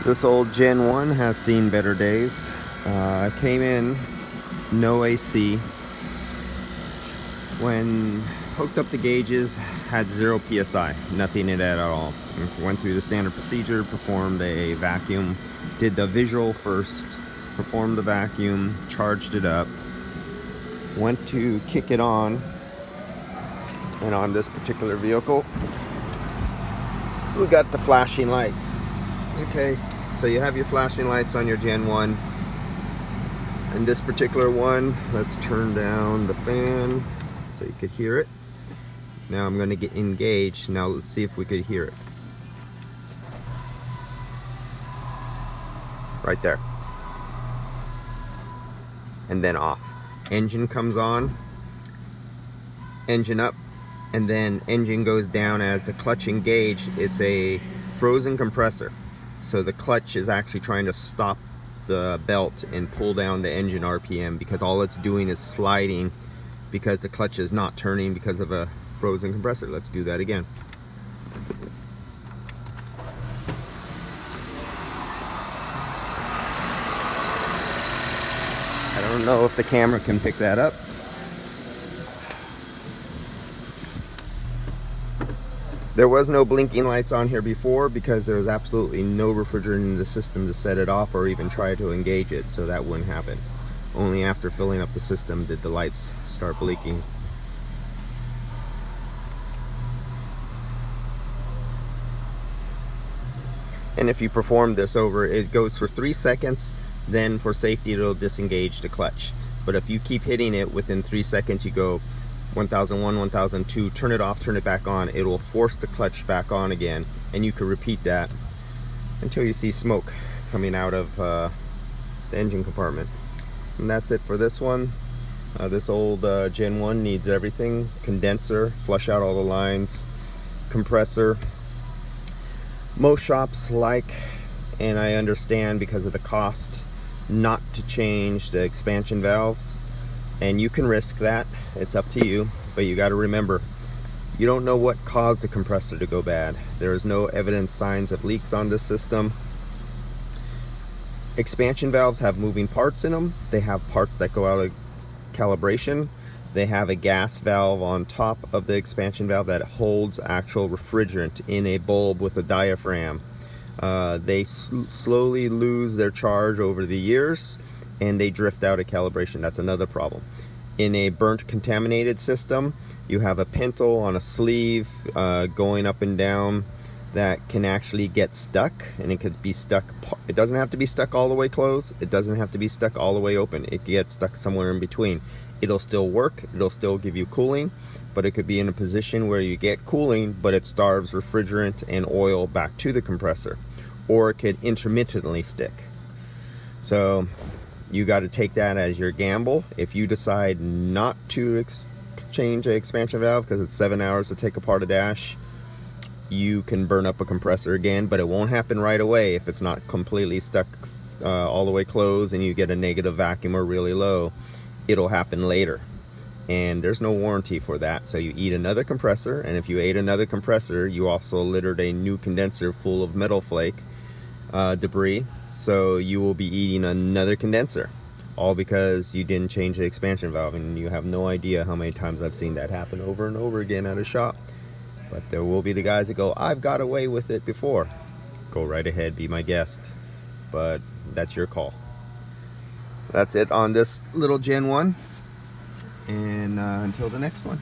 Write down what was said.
This old Gen 1 has seen better days. I came in, no AC. When hooked up the gauges, had 0 PSI, nothing in it at all. Went through the standard procedure, performed a vacuum, did the visual first, performed the vacuum, charged it up, went to kick it on, and on this particular vehicle, we got the flashing lights. Okay, so you have your flashing lights on your Gen 1. And this particular one, let's turn down the fan so you could hear it. Now I'm going to get engaged. Now let's see if we could hear it. Right there. And then off. Engine comes on, engine up, and then engine goes down as the clutch engaged. It's a frozen compressor. So the clutch is actually trying to stop the belt and pull down the engine RPM, because all it's doing is sliding because the clutch is not turning because of a frozen compressor. Let's do that again. I don't know if the camera can pick that up. There was no blinking lights on here before because there was absolutely no refrigerant in the system to set it off or even try to engage it, so that wouldn't happen. Only after filling up the system did the lights start blinking. And if you perform this over, it goes for 3 seconds, then for safety it'll disengage the clutch. But if you keep hitting it within 3 seconds, you go 1001, 1002, turn it off, turn it back on, it will force the clutch back on again, and you can repeat that until you see smoke coming out of the engine compartment. And that's it for this one. This old Gen 1 needs everything: condenser, flush out all the lines, compressor. Most shops like, and I understand because of the cost, not to change the expansion valves. And you can risk that, it's up to you, but you got to remember, you don't know what caused the compressor to go bad. There is no evident signs of leaks on this system. Expansion valves have moving parts in them. They have parts that go out of calibration. They have a gas valve on top of the expansion valve that holds actual refrigerant in a bulb with a diaphragm. They slowly lose their charge over the years, and they drift out of calibration. That's another problem. In a burnt contaminated system, you have a pintle on a sleeve going up and down that can actually get stuck, and it could be stuck. It doesn't have to be stuck all the way closed. It doesn't have to be stuck all the way open. It gets stuck somewhere in between. It'll still work. It'll still give you cooling, but it could be in a position where you get cooling, but it starves refrigerant and oil back to the compressor, or it could intermittently stick. So you got to take that as your gamble. If you decide not to change an expansion valve because it's 7 hours to take apart a dash, you can burn up a compressor again, but it won't happen right away if it's not completely stuck all the way closed and you get a negative vacuum or really low. It'll happen later, and there's no warranty for that. So you eat another compressor, and if you ate another compressor, you also littered a new condenser full of metal flake debris. So you will be eating another condenser, all because you didn't change the expansion valve. And you have no idea how many times I've seen that happen over and over again at a shop. But there will be the guys that go, I've got away with it before. Go right ahead, be my guest, but that's your call. That's it on this little Gen 1, and until the next one.